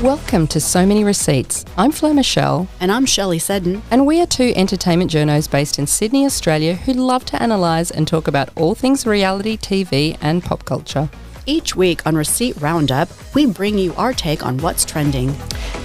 Welcome to So Many Receipts. I'm Fleur Michelle. And I'm Shelley Seddon. And we are two entertainment journos based in Sydney, Australia, who love to analyse and talk about all things reality, TV and pop culture. Each week on Receipt Roundup, we bring you our take on what's trending.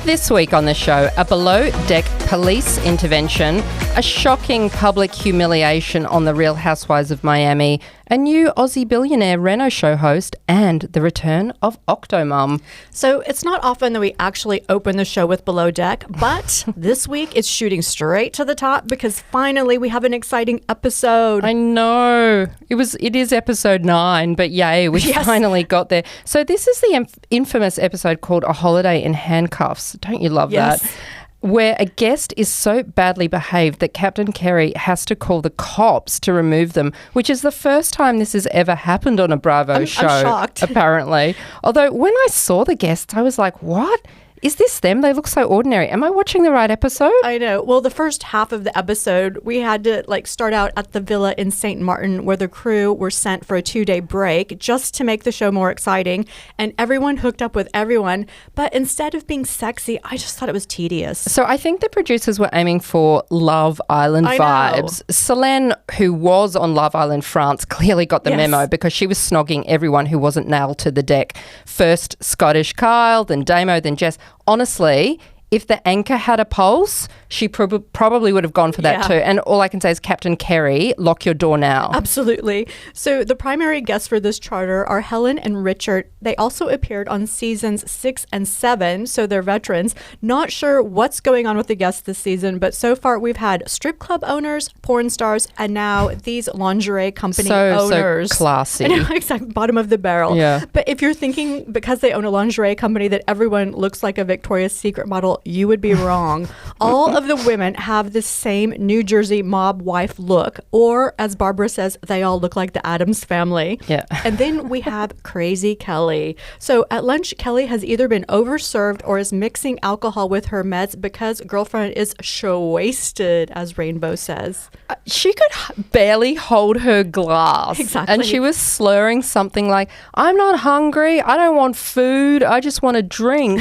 This week on the show, a below-deck police intervention, a shocking public humiliation on the Real Housewives of Miami, a new Aussie billionaire Reno show host, and the return of Octomum. So it's not often that we actually open the show with Below Deck, but this week it's shooting straight to the top because finally we have an exciting episode. I know. It is episode 9, but yay, we finally got there. So this is the infamous episode called A Holiday in Handcuffs. Don't you love that? Where a guest is so badly behaved that Captain Kerry has to call the cops to remove them, which is the first time this has ever happened on a Bravo show. I'm shocked. Apparently. Although when I saw the guests, I was like, what? Is this them? They look so ordinary. Am I watching the right episode? I know. Well, the first half of the episode, we had to start out at the villa in St. Martin where the crew were sent for a 2-day break just to make the show more exciting. And everyone hooked up with everyone. But instead of being sexy, I just thought it was tedious. So I think the producers were aiming for Love Island vibes. Solene, who was on Love Island France, clearly got the memo because she was snogging everyone who wasn't nailed to the deck. First Scottish Kyle, then Damo, then Jess. Honestly, if the anchor had a pulse, she probably would have gone for that too. And all I can say is, Captain Kerry, lock your door now. Absolutely. So the primary guests for this charter are Helen and Richard. They also appeared on seasons 6 and 7, so they're veterans. Not sure what's going on with the guests this season, but so far we've had strip club owners, porn stars, and now these lingerie company owners. So classy. I know, exactly. Bottom of the barrel. Yeah. But if you're thinking because they own a lingerie company that everyone looks like a Victoria's Secret model, you would be wrong. All of the women have the same New Jersey mob wife look, or as Barbara says, they all look like the Addams family. Yeah. And then we have Crazy Kelly. So at lunch, Kelly has either been overserved or is mixing alcohol with her meds because girlfriend is SCHWASTED, as Rainbow says. She could barely hold her glass. Exactly. And she was slurring something like, I'm not hungry, I don't want food, I just want a drink.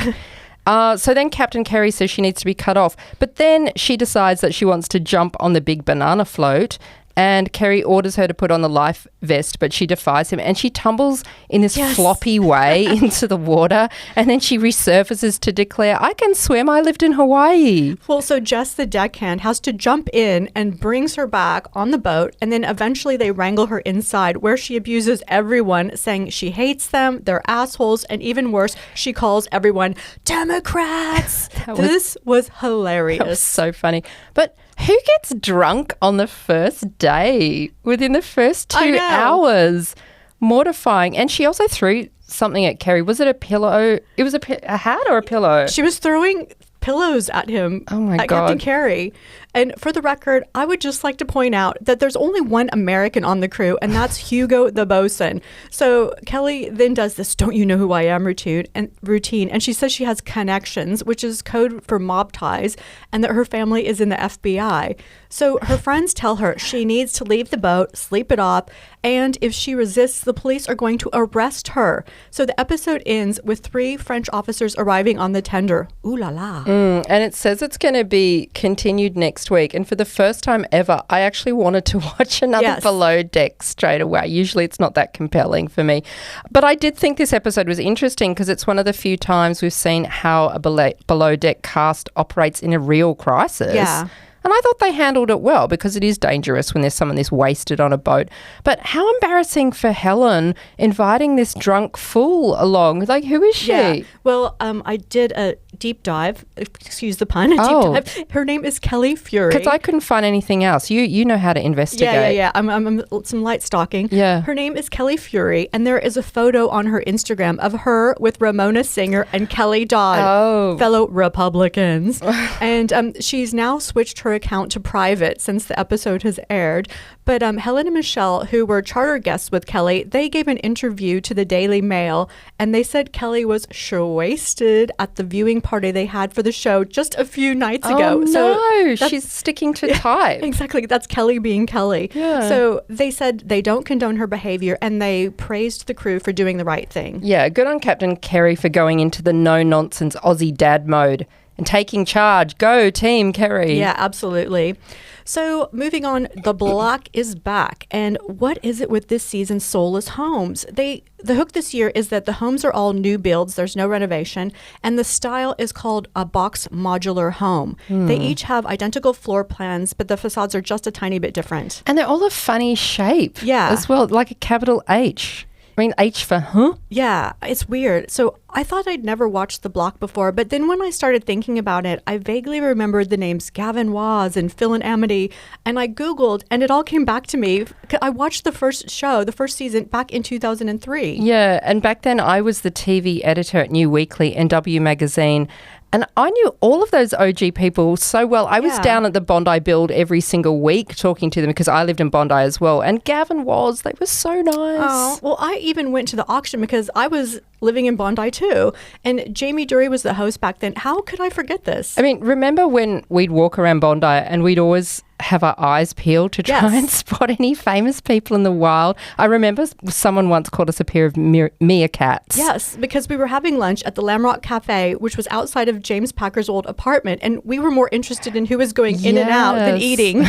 So then Captain Kerry says she needs to be cut off. But then she decides that she wants to jump on the big banana float. And Kerry orders her to put on the life vest, but she defies him. And she tumbles in this floppy way into the water. And then she resurfaces to declare, I can swim. I lived in Hawaii. Well, so Jess, the deckhand, has to jump in and brings her back on the boat. And then eventually they wrangle her inside where she abuses everyone, saying she hates them, they're assholes. And even worse, she calls everyone Democrats. This was hilarious. That was so funny. But who gets drunk on the first day within the first 2 hours? Mortifying. And she also threw something at Kerry. Was it a pillow? It was a hat or a pillow? She was throwing pillows at him. Oh my God. Captain Kerry. And for the record, I would just like to point out that there's only one American on the crew, and that's Hugo the bosun. So Kelly then does this "don't you know who I am" routine, and she says she has connections, which is code for mob ties, and that her family is in the FBI. So her friends tell her she needs to leave the boat, sleep it off, and if she resists, the police are going to arrest her. So the episode ends with 3 French officers arriving on the tender. Ooh la la. And it says it's going to be continued next week. And for the first time ever, I actually wanted to watch another Below Deck straight away. Usually it's not that compelling for me. But I did think this episode was interesting because it's one of the few times we've seen how a Below Deck cast operates in a real crisis. Yeah. And I thought they handled it well because it is dangerous when there's someone this wasted on a boat. But how embarrassing for Helen inviting this drunk fool along. Like, who is she? Yeah. Well, I did a deep dive, excuse the pun, deep dive. Her name is Kelly Fury. Because I couldn't find anything else. You know how to investigate. Yeah. I'm some light stalking. Yeah. Her name is Kelly Fury, and there is a photo on her Instagram of her with Ramona Singer and Kelly Dodd, fellow Republicans. And she's now switched her account to private since the episode has aired. But Helen and Michelle, who were charter guests with Kelly, they gave an interview to the Daily Mail, and they said Kelly was wasted at the viewing party they had for the show just a few nights ago. No, she's sticking to type. Exactly. That's Kelly being Kelly. Yeah. So they said they don't condone her behavior, and they praised the crew for doing the right thing. Yeah, good on Captain Kerry for going into the no-nonsense Aussie dad mode and taking charge. Go, Team Kerry. Yeah, absolutely. So moving on, The Block is back. And what is it with this season's soulless homes? The hook this year is that the homes are all new builds. There's no renovation. And the style is called a Box Modular Home. They each have identical floor plans, but the facades are just a tiny bit different. And they're all a funny shape as well, like a capital H. I mean, H for huh? Yeah, it's weird. So I thought I'd never watched The Block before, but then when I started thinking about it, I vaguely remembered the names Gavin Waz and Phil and Amity, and I Googled, and it all came back to me. I watched the first season back in 2003. Yeah, and back then I was the TV editor at New Weekly and W Magazine, and I knew all of those OG people so well. I was down at the Bondi build every single week talking to them because I lived in Bondi as well. And Gavin was. They were so nice. Oh, well, I even went to the auction because I was living in Bondi too. And Jamie Dury was the host back then. How could I forget this? I mean, remember when we'd walk around Bondi and we'd always have our eyes peeled to try and spot any famous people in the wild? I remember someone once called us a pair of meerkats. Yes, because we were having lunch at the Lamrock Cafe, which was outside of James Packer's old apartment, and we were more interested in who was going in and out than eating.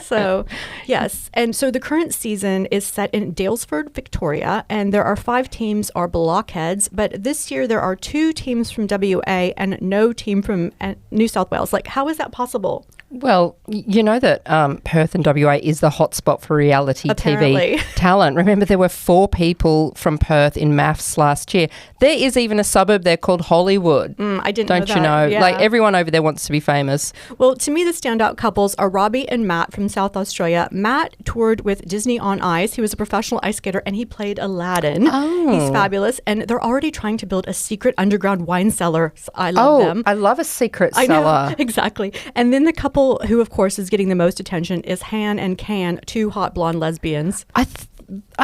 So, yes. And so the current season is set in Daylesford, Victoria, and there are 5 teams are Blockheads, but this year there are 2 teams from WA and no team from New South Wales. Like, how is that possible? Well, you know that Perth and WA is the hotspot for reality Apparently. TV talent. Remember, there were 4 people from Perth in MAFS last year. There is even a suburb there called Hollywood. I didn't know that. Don't you know? Yeah. Like, everyone over there wants to be famous. Well, to me, the standout couples are Robby and Mat from South Australia. Matt toured with Disney on Ice. He was a professional ice skater, and he played Aladdin. Oh. He's fabulous. And they're already trying to build a secret underground wine cellar. I love them. I love a secret cellar. I know, exactly. And then the couple who, of course, is getting the most attention is Han and Can, 2 hot blonde lesbians. I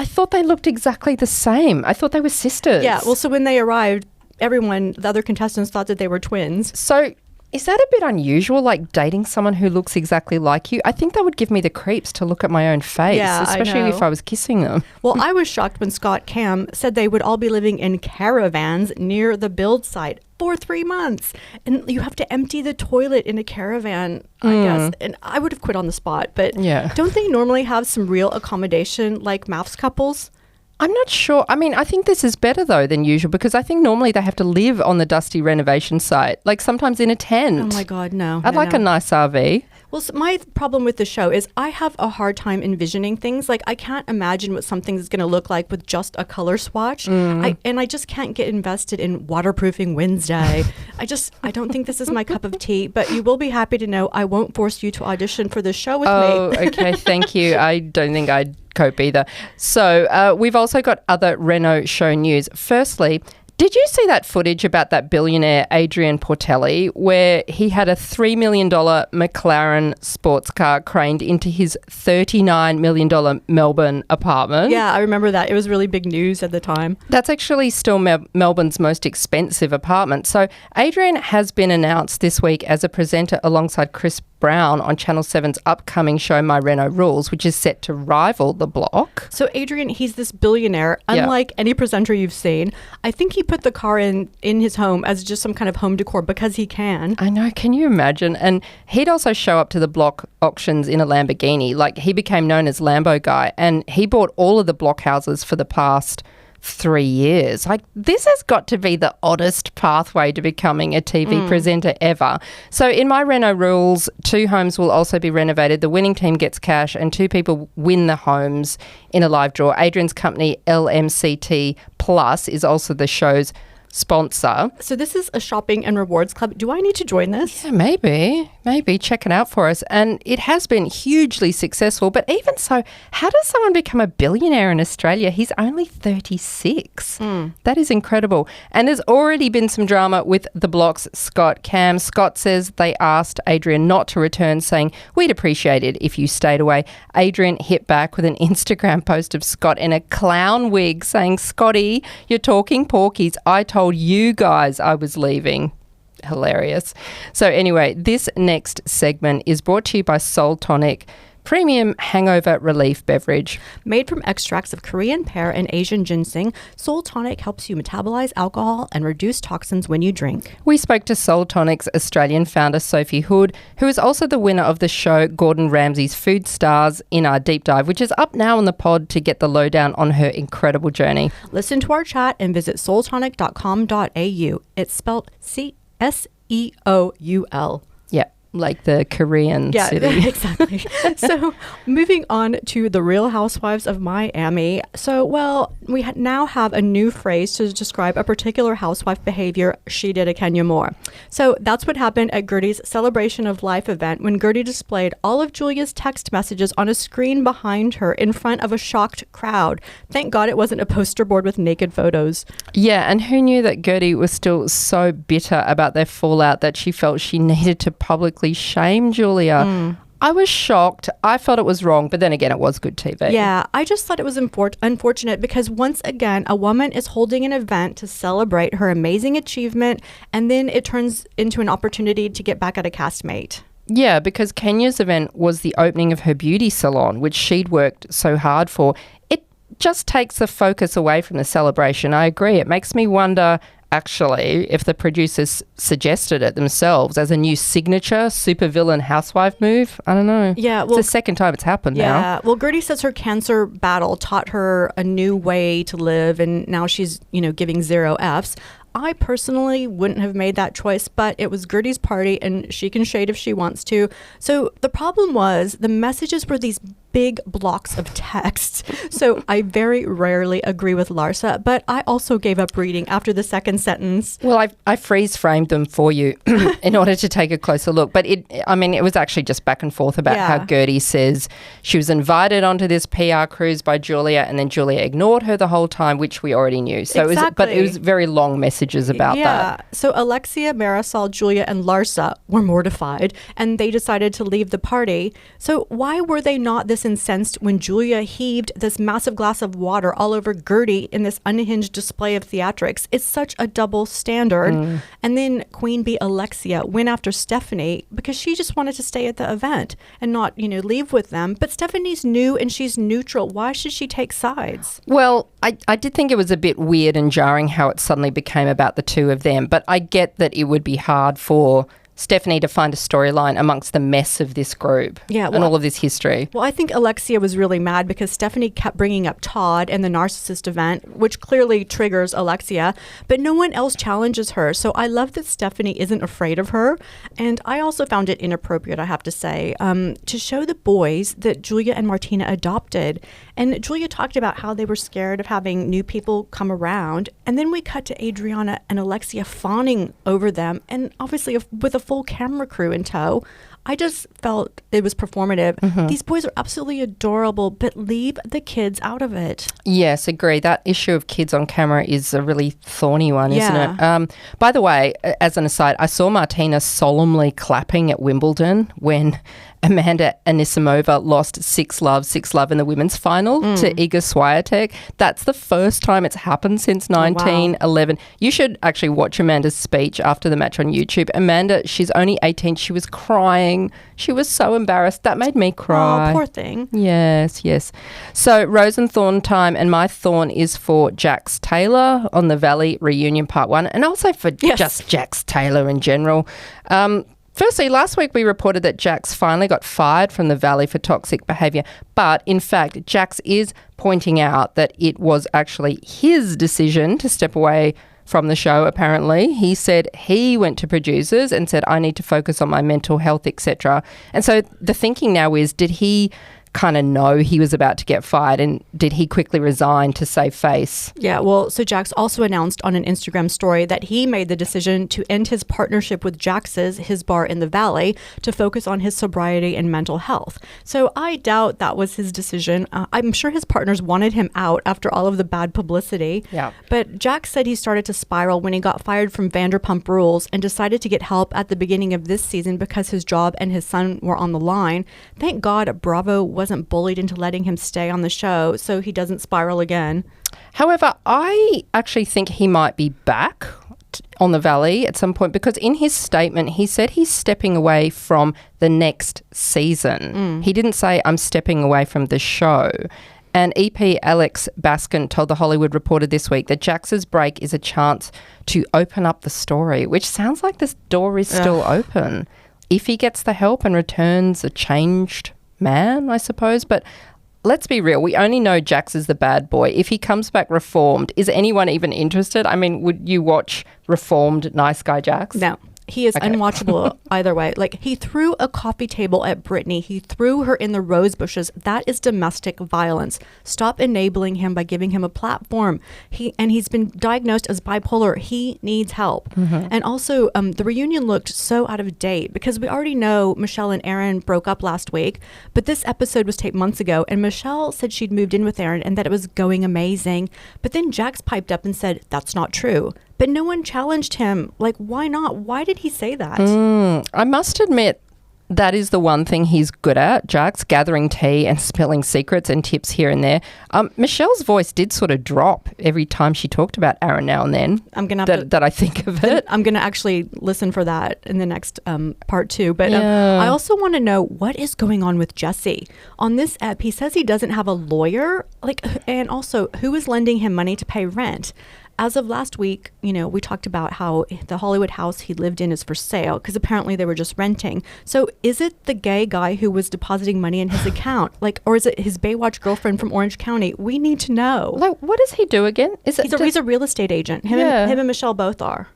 thought they looked exactly the same. I thought they were sisters. Yeah, well, so when they arrived, the other contestants thought that they were twins. So is that a bit unusual, like dating someone who looks exactly like you? I think that would give me the creeps to look at my own face, especially if I was kissing them. Well, I was shocked when Scott Cam said they would all be living in caravans near the build site for 3 months. And you have to empty the toilet in a caravan, I guess. And I would have quit on the spot. But don't they normally have some real accommodation like MAFS couples? I'm not sure. I mean, I think this is better, though, than usual because I think normally they have to live on the dusty renovation site, like sometimes in a tent. Oh, my God, no. I'd like a nice RV. Well, so my problem with the show is I have a hard time envisioning things. Like, I can't imagine what something's going to look like with just a color swatch. I just can't get invested in waterproofing Wednesday. I don't think this is my cup of tea, but you will be happy to know I won't force you to audition for the show with me. Oh, okay. Thank you. I don't think I'd cope either. So we've also got other Reno show news. Firstly, did you see that footage about that billionaire Adrian Portelli where he had a $3 million McLaren sports car craned into his $39 million Melbourne apartment? Yeah, I remember that. It was really big news at the time. That's actually still Melbourne's most expensive apartment. So Adrian has been announced this week as a presenter alongside Chris Brown on Channel 7's upcoming show My Reno Rules, which is set to rival The Block. So Adrian, he's this billionaire, unlike any presenter you've seen. I think he put the car in his home as just some kind of home decor because he can. I know, can you imagine? And he'd also show up to the Block auctions in a Lamborghini. Like, he became known as Lambo Guy, and he bought all of the Block houses for the past 3 years. Like, this has got to be the oddest pathway to becoming a TV presenter ever. So in My Reno Rules, 2 homes will also be renovated. The winning team gets cash and 2 people win the homes in a live draw. Adrian's company LMCT Plus is also the show's sponsor. So this is a shopping and rewards club. Do I need to join this? Yeah, maybe. Check it out for us. And it has been hugely successful. But even so, how does someone become a billionaire in Australia? He's only 36. That is incredible. And there's already been some drama with the Block's Scott Cam. Scott says they asked Adrian not to return, saying, we'd appreciate it if you stayed away. Adrian hit back with an Instagram post of Scott in a clown wig saying, Scotty, you're talking porkies. I told you guys I was leaving. Hilarious. So anyway, this next segment is brought to you by Soul Tonic, premium hangover relief beverage. Made from extracts of Korean pear and Asian ginseng, Soul Tonic helps you metabolize alcohol and reduce toxins when you drink. We spoke to Soul Tonic's Australian founder, Sophie Hood, who is also the winner of the show Gordon Ramsay's Food Stars, in our deep dive, which is up now on the pod to get the lowdown on her incredible journey. Listen to our chat and visit soultonic.com.au. It's spelled Seoul. Yeah, like the Korean city. Exactly. So moving on to the Real Housewives of Miami. So, well, we now have a new phrase to describe a particular housewife behavior. She did a Kenya Moore. So that's what happened at Gertie's Celebration of Life event when Gertie displayed all of Julia's text messages on a screen behind her in front of a shocked crowd. Thank God it wasn't a poster board with naked photos. Yeah, and who knew that Gertie was still so bitter about their fallout that she felt she needed to publicly shame Julia. I was shocked. I felt it was wrong, but then again, it was good TV. Yeah, I just thought it was unfortunate because once again, a woman is holding an event to celebrate her amazing achievement, and then it turns into an opportunity to get back at a castmate. Yeah, because Kenya's event was the opening of her beauty salon, which she'd worked so hard for. It just takes the focus away from the celebration. I agree. It makes me wonder, actually, if the producers suggested it themselves as a new signature supervillain housewife move. I don't know. Yeah, well, it's the second time it's happened now. Yeah, well, Gertie says her cancer battle taught her a new way to live, and now she's, giving 0 Fs. I personally wouldn't have made that choice, but it was Gertie's party and she can shade if she wants to. So the problem was the messages were these big blocks of text. So I very rarely agree with Larsa, but I also gave up reading after the second sentence. Well, I freeze framed them for you in order to take a closer look. But it was actually just back and forth about how Gertie says she was invited onto this PR cruise by Julia, and then Julia ignored her the whole time, which we already knew. So exactly. it was very long messages about that. Yeah. So Alexia, Marisol, Julia, and Larsa were mortified, and they decided to leave the party. So why were they not this incensed when Julia heaved this massive glass of water all over Gertie in this unhinged display of theatrics? It's such a double standard. And then Queen Bee Alexia went after Stephanie because she just wanted to stay at the event and not, leave with them. But Stephanie's new and she's neutral. Why should she take sides? Well, I did think it was a bit weird and jarring how it suddenly became about the two of them. But I get that it would be hard for Stephanie to find a storyline amongst the mess of this group and all of this history. Well, I think Alexia was really mad because Stephanie kept bringing up Todd and the narcissist event, which clearly triggers Alexia, but no one else challenges her. So I love that Stephanie isn't afraid of her. And I also found it inappropriate, I have to say, to show the boys that Julia and Martina adopted. And Julia talked about how they were scared of having new people come around. And then we cut to Adriana and Alexia fawning over them, and obviously with a full camera crew in tow. I just felt it was performative. These boys are absolutely adorable, but leave the kids out of it. Yes, agree. That issue of kids on camera is a really thorny one, isn't it? By the way, as an aside, I saw Martina solemnly clapping at Wimbledon when Amanda Anisimova lost 6-love in the women's final to Iga Swiatek. That's the first time it's happened since 1911. You should actually watch Amanda's speech after the match on YouTube. Amanda, she's only 18. She was crying. She was so embarrassed. That made me cry. Oh, poor thing. Yes. So Rose and Thorn time, and my thorn is for Jax Taylor on the Valley reunion part 1, and also for just Jax Taylor in general. Firstly, last week we reported that Jax finally got fired from the Valley for toxic behaviour, but in fact, Jax is pointing out that it was actually his decision to step away from the show, apparently. He said he went to producers and said, I need to focus on my mental health, etc. And so the thinking now is, did he kind of know he was about to get fired, and did he quickly resign to save face? Yeah, well, so Jax also announced on an Instagram story that he made the decision to end his partnership with Jax's, his bar in the Valley, to focus on his sobriety and mental health. So I doubt that was his decision. I'm sure his partners wanted him out after all of the bad publicity. Yeah. But Jax said he started to spiral when he got fired from Vanderpump Rules and decided to get help at the beginning of this season because his job and his son were on the line. Thank God Bravo wasn't bullied into letting him stay on the show so he doesn't spiral again. However, I actually think he might be back on the Valley at some point, because in his statement he said he's stepping away from the next season. He didn't say I'm stepping away from the show. And EP Alex Baskin told The Hollywood Reporter this week that Jax's break is a chance to open up the story, which sounds like this door is still open. If he gets the help and returns a changed man, I suppose. But let's be real, we only know Jax is the bad boy. If he comes back reformed, is anyone even interested? I mean, would you watch reformed nice guy Jax? No. He is unwatchable either way. Like, he threw a coffee table at Brittany. He threw her in the rose bushes. That is domestic violence. Stop enabling him by giving him a platform. He's been diagnosed as bipolar. He needs help. And also, the reunion looked so out of date because we already know Michelle and Aaron broke up last week. But this episode was taped months ago, and Michelle said she'd moved in with Aaron and that it was going amazing. But then Jax piped up and said, that's not true. But no one challenged him. Like, why not? Why did he say that? I must admit, that is the one thing he's good at, Jax, gathering tea and spilling secrets and tips here and there. Michelle's voice did sort of drop every time she talked about Aaron now and then. I'm gonna have that I think of it. I'm going to actually listen for that in the next part too. But I also want to know what is going on with Jesse. On this ep, he says he doesn't have a lawyer. And also, who is lending him money to pay rent? As of last week, we talked about how the Hollywood house he lived in is for sale because apparently they were just renting. So is it the gay guy who was depositing money in his account? Or is it his Baywatch girlfriend from Orange County? We need to know. What does he do again? He's a real estate agent. Him and Michelle both are.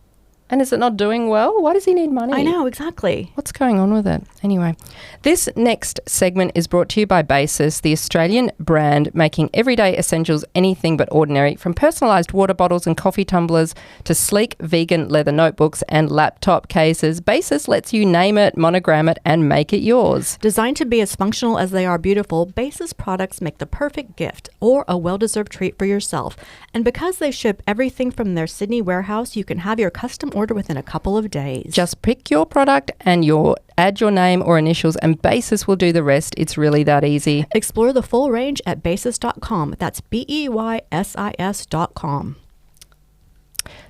And is it not doing well? Why does he need money? I know, exactly. What's going on with it? Anyway, this next segment is brought to you by Basis, the Australian brand making everyday essentials anything but ordinary, from personalised water bottles and coffee tumblers to sleek vegan leather notebooks and laptop cases. Basis lets you name it, monogram it, and make it yours. Designed to be as functional as they are beautiful, Basis products make the perfect gift or a well-deserved treat for yourself. And because they ship everything from their Sydney warehouse, you can have your custom order within a couple of days. Just pick your product and add your name or initials, and Basis will do the rest. It's really that easy. Explore the full range at basis.com. That's BEYSIS.com.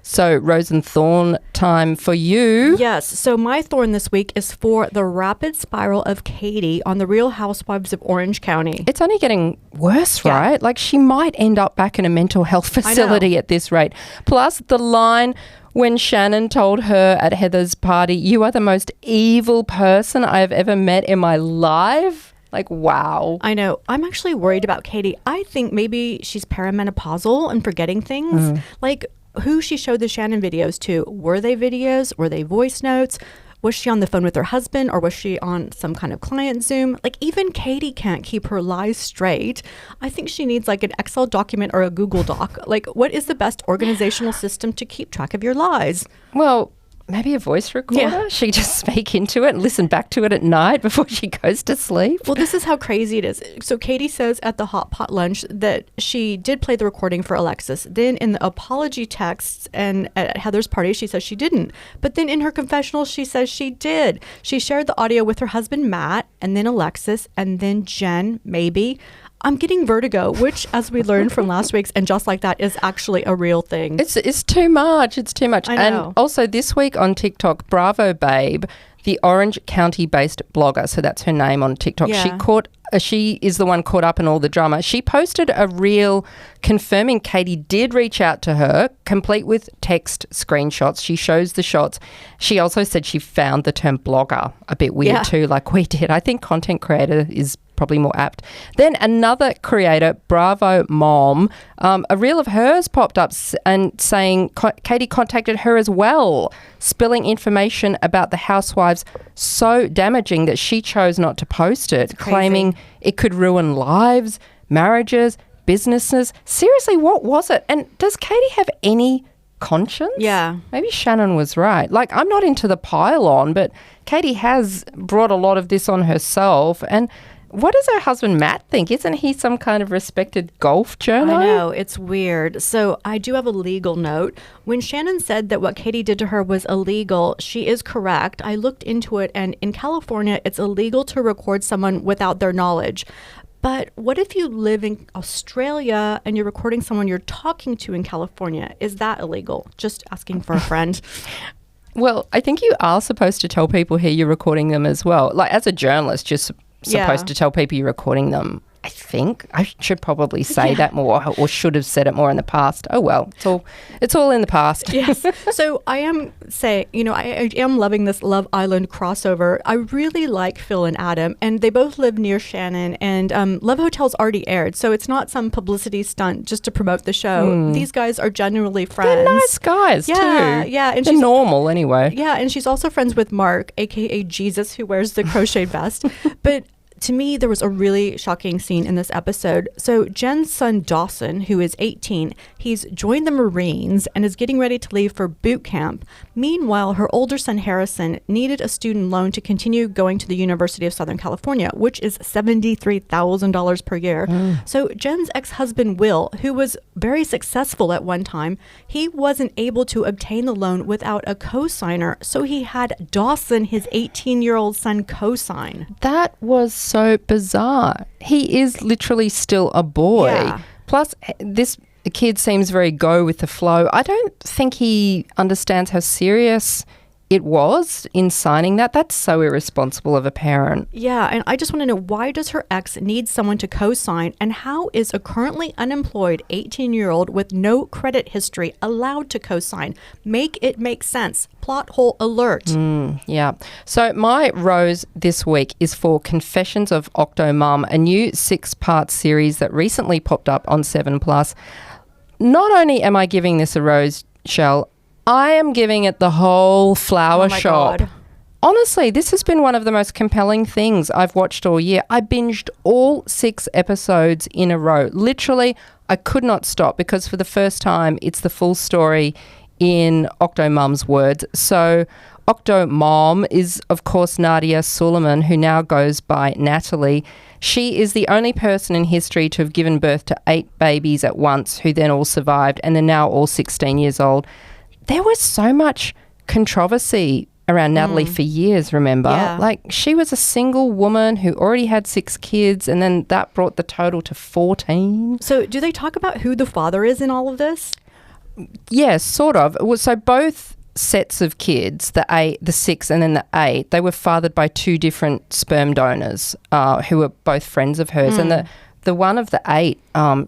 So, Rose and Thorn time for you. Yes. So my thorn this week is for the rapid spiral of Katie on the Real Housewives of Orange County. It's only getting worse, right? Like, she might end up back in a mental health facility at this rate. Plus, the line when Shannon told her at Heather's party, "You are the most evil person I have ever met in my life." Like, wow. I know. I'm actually worried about Katie. I think maybe she's perimenopausal and forgetting things. Like, who she showed the Shannon videos to. Were they videos? Were they voice notes? Was she on the phone with her husband, or was she on some kind of client Zoom? Like, even Katie can't keep her lies straight. I think she needs like an Excel document or a Google Doc. Like, what is the best organizational system to keep track of your lies? Well, maybe a voice recorder. Yeah. She just speak into it and listen back to it at night before she goes to sleep. Well, this is how crazy it is. So Katie says at the Hot Pot lunch that she did play the recording for Alexis. Then in the apology texts and at Heather's party, she says she didn't. But then in her confessional, she says she did. She shared the audio with her husband, Matt, and then Alexis, and then Jen, maybe. I'm getting vertigo, which, as we learned from last week's And Just Like That, is actually a real thing. It's too much. It's too much. I know. And also this week on TikTok, Bravo Babe, the Orange County-based blogger, so that's her name on TikTok, Yeah. she is the one caught up in all the drama. She posted a reel confirming Katie did reach out to her, complete with text screenshots. She shows the shots. She also said she found the term blogger a bit weird too, like we did. I think content creator is probably more apt. Then another creator, Bravo Mom, a reel of hers popped up and saying Katie contacted her as well, spilling information about the housewives so damaging that she chose not to post it, claiming it could ruin lives, marriages, businesses. Seriously, what was it? And does Katie have any conscience? Yeah. Maybe Shannon was right. Like, I'm not into the pile-on, but Katie has brought a lot of this on herself. And what does her husband Matt think? Isn't he some kind of respected golf journal? I know, it's weird. So I do have a legal note. When Shannon said that what Katie did to her was illegal, she is correct. I looked into it, and in California, it's illegal to record someone without their knowledge. But what if you live in Australia and you're recording someone you're talking to in California? Is that illegal? Just asking for a friend. Well, I think you are supposed to tell people here you're recording them as well. Like, as a journalist, you're supposed to tell people you're recording them. I think I should probably say that more, or should have said it more in the past. Oh well, it's all in the past. Yes. So I am saying, I am loving this Love Island crossover. I really like Phil and Adam, and they both live near Shannon. And Love Hotel's already aired, so it's not some publicity stunt just to promote the show. These guys are genuinely friends. They're nice guys too. Yeah, and they're normal anyway. Yeah, and she's also friends with Mark, aka Jesus, who wears the crocheted vest. But to me, there was a really shocking scene in this episode. So Jen's son, Dawson, who is 18, he's joined the Marines and is getting ready to leave for boot camp. Meanwhile, her older son, Harrison, needed a student loan to continue going to the University of Southern California, which is $73,000 per year. So Jen's ex-husband, Will, who was very successful at one time, he wasn't able to obtain the loan without a co-signer. So he had Dawson, his 18-year-old son, co-sign. That was so bizarre. He is literally still a boy. Yeah. Plus, this kid seems very go with the flow. I don't think he understands how serious it was in signing that. That's so irresponsible of a parent. Yeah, and I just want to know, why does her ex need someone to co-sign, and how is a currently unemployed 18-year-old with no credit history allowed to co-sign? Make it make sense. Plot hole alert. Yeah. So my rose this week is for Confessions of Octomum, a new 6-part series that recently popped up on 7+. Not only am I giving this a rose, Shell, I am giving it the whole flower shop. God. Honestly, this has been one of the most compelling things I've watched all year. I binged all 6 episodes in a row. Literally, I could not stop because for the first time, it's the full story in Octomum's words. So Octomom is, of course, Nadia Suleiman, who now goes by Natalie. She is the only person in history to have given birth to 8 babies at once, who then all survived, and they're now all 16 years old. There was so much controversy around Natalie for years, remember? Yeah. Like, she was a single woman who already had 6 kids, and then that brought the total to 14. So do they talk about who the father is in all of this? Yes, sort of. So both sets of kids, the 6 and then the 8, they were fathered by 2 different sperm donors who were both friends of hers. And the one of the 8,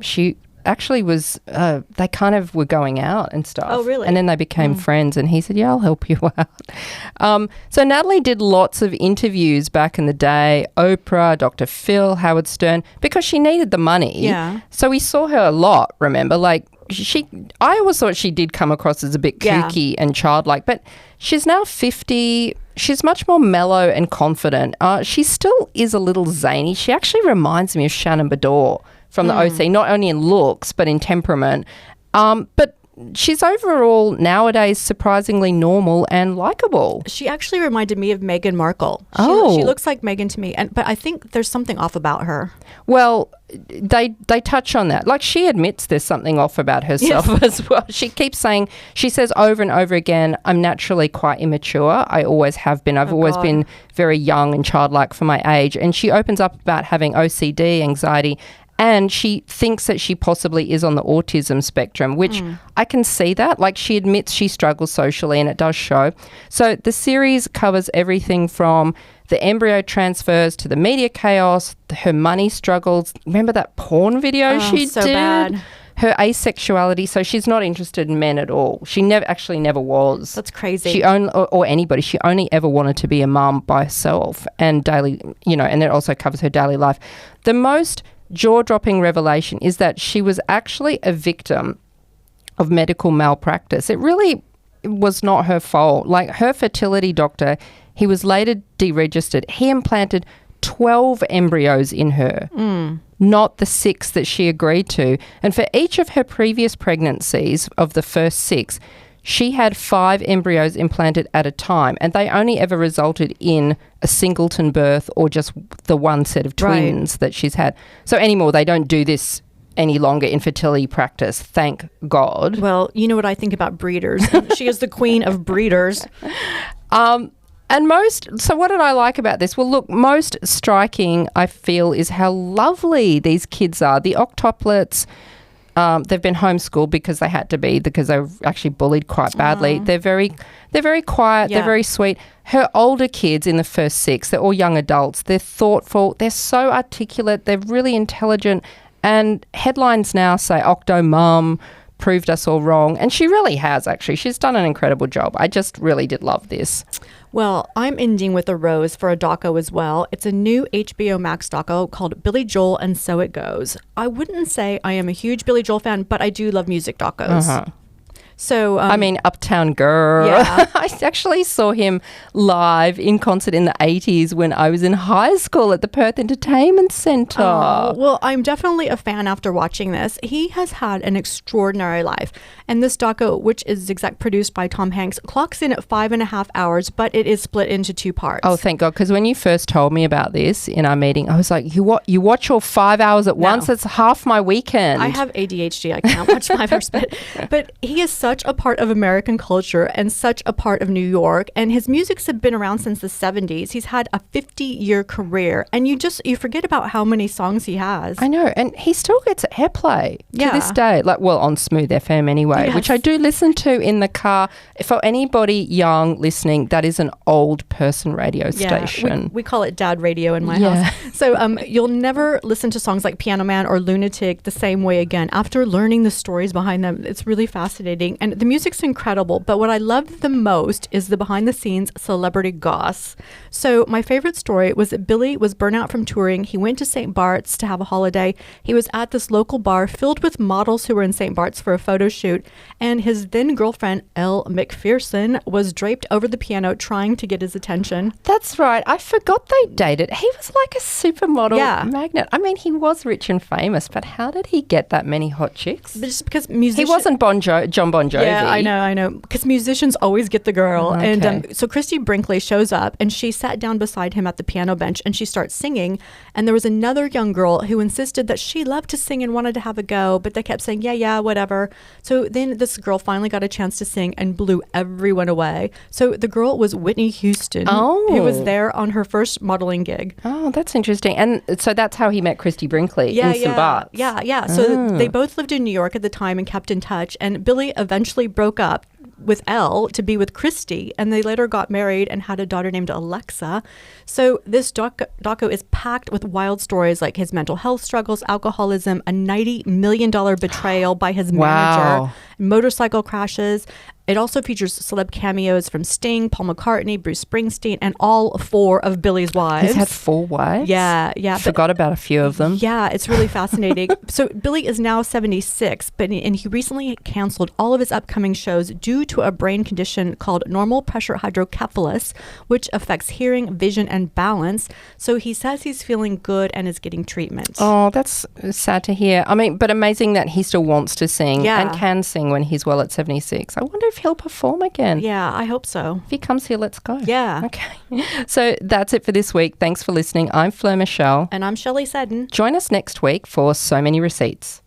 she actually was, they kind of were going out and stuff. Oh, really? And then they became friends, and he said, yeah, I'll help you out. So Natalie did lots of interviews back in the day, Oprah, Dr. Phil, Howard Stern, because she needed the money. Yeah. So we saw her a lot, remember? Like, I always thought she did come across as a bit kooky and childlike, but she's now 50. She's much more mellow and confident. She still is a little zany. She actually reminds me of Shannon Bedore from the OC, not only in looks but in temperament. But she's overall nowadays surprisingly normal and likable. She actually reminded me of Meghan Markle. She looks like Meghan to me, but I think there's something off about her. Well, they touch on that. Like, she admits there's something off about herself as well. She keeps saying, she says over and over again, I'm naturally quite immature. I always have been. I've always been very young and childlike for my age. And she opens up about having OCD, anxiety, and she thinks that she possibly is on the autism spectrum, which I can see that. Like, she admits she struggles socially, and it does show. So the series covers everything from the embryo transfers to the media chaos, her money struggles. Remember that porn video she so did? bad. her asexuality, so she's not interested in men at all. She never was. That's crazy. She only, or anybody, she only ever wanted to be a mum by herself and daily, and it also covers her daily life. The most jaw-dropping revelation is that she was actually a victim of medical malpractice. It really was not her fault. Like, her fertility doctor, he was later deregistered. He implanted 12 embryos in her, not the 6 that she agreed to. And for each of her previous pregnancies of the first 6, she had 5 embryos implanted at a time, and they only ever resulted in a singleton birth or just the one set of twins that she's had. So anymore, they don't do this any longer in fertility practice, thank God. Well, you know what I think about breeders. She is the queen of breeders. So what did I like about this? Well, look, most striking, I feel, is how lovely these kids are. The octuplets, they've been homeschooled because they had to be, because they were actually bullied quite badly. They're very quiet. Yeah. They're very sweet. Her older kids in the first 6, they're all young adults. They're thoughtful. They're so articulate. They're really intelligent. And headlines now say, Octo Mum proved us all wrong. And she really has, actually. She's done an incredible job. I just really did love this. Well, I'm ending with a rose for a doco as well. It's a new HBO Max doco called Billy Joel and So It Goes. I wouldn't say I am a huge Billy Joel fan, but I do love music docos. So Uptown Girl. Yeah. I actually saw him live in concert in the 80s when I was in high school at the Perth Entertainment Centre. Well, I'm definitely a fan after watching this. He has had an extraordinary life. And this doco, which is exec produced by Tom Hanks, clocks in at 5.5 hours, but it is split into 2 parts. Oh, thank God. Because when you first told me about this in our meeting, I was like, you watch all 5 hours at once? That's half my weekend. I have ADHD. I can't watch 5 hours. But he is such a part of American culture and such a part of New York. And his music's have been around since the 70s. He's had a 50-year career. And you forget about how many songs he has. I know. And he still gets airplay to this day. On Smooth FM anyway, which I do listen to in the car. For anybody young listening, that is an old person radio station. We call it dad radio in my house. So you'll never listen to songs like Piano Man or Lunatic the same way again. After learning the stories behind them, it's really fascinating. And the music's incredible. But what I loved the most is the behind the scenes celebrity goss. So my favorite story was that Billy was burnt out from touring. He went to St. Bart's to have a holiday. He was at this local bar filled with models who were in St. Bart's for a photo shoot. And his then girlfriend, Elle McPherson, was draped over the piano trying to get his attention. That's right. I forgot they dated. He was like a supermodel magnet. I mean, he was rich and famous, but how did he get that many hot chicks? But just because musicians... He wasn't John Bon Jovi. Yeah, I know. Because musicians always get the girl. Okay. And so Christy Brinkley shows up and she sat down beside him at the piano bench and she starts singing. And there was another young girl who insisted that she loved to sing and wanted to have a go, but they kept saying, yeah, whatever. So then this girl finally got a chance to sing and blew everyone away. So the girl was Whitney Houston, who was there on her first modeling gig. Oh, that's interesting. And so that's how he met Christy Brinkley in St. Bart's. Yeah. So they both lived in New York at the time and kept in touch. And Billy eventually broke up with Elle to be with Christy, and they later got married and had a daughter named Alexa. So this doco is packed with wild stories like his mental health struggles, alcoholism, a $90 million betrayal by his manager, motorcycle crashes. It also features celeb cameos from Sting, Paul McCartney, Bruce Springsteen, and all 4 of Billy's wives. He's had 4 wives? Yeah. Forgot about a few of them. Yeah, it's really fascinating. So Billy is now 76, and he recently canceled all of his upcoming shows due to a brain condition called normal pressure hydrocephalus, which affects hearing, vision, and balance. So he says he's feeling good and is getting treatment. Oh, that's sad to hear. I mean, but amazing that he still wants to sing and can sing when he's well at 76. I wonder if he'll perform again. Yeah, I hope so. If he comes here, let's go. Yeah. Okay. So that's it for this week. Thanks for listening. I'm Fleur Michelle. And I'm Shelley Seddon. Join us next week for So Many Receipts.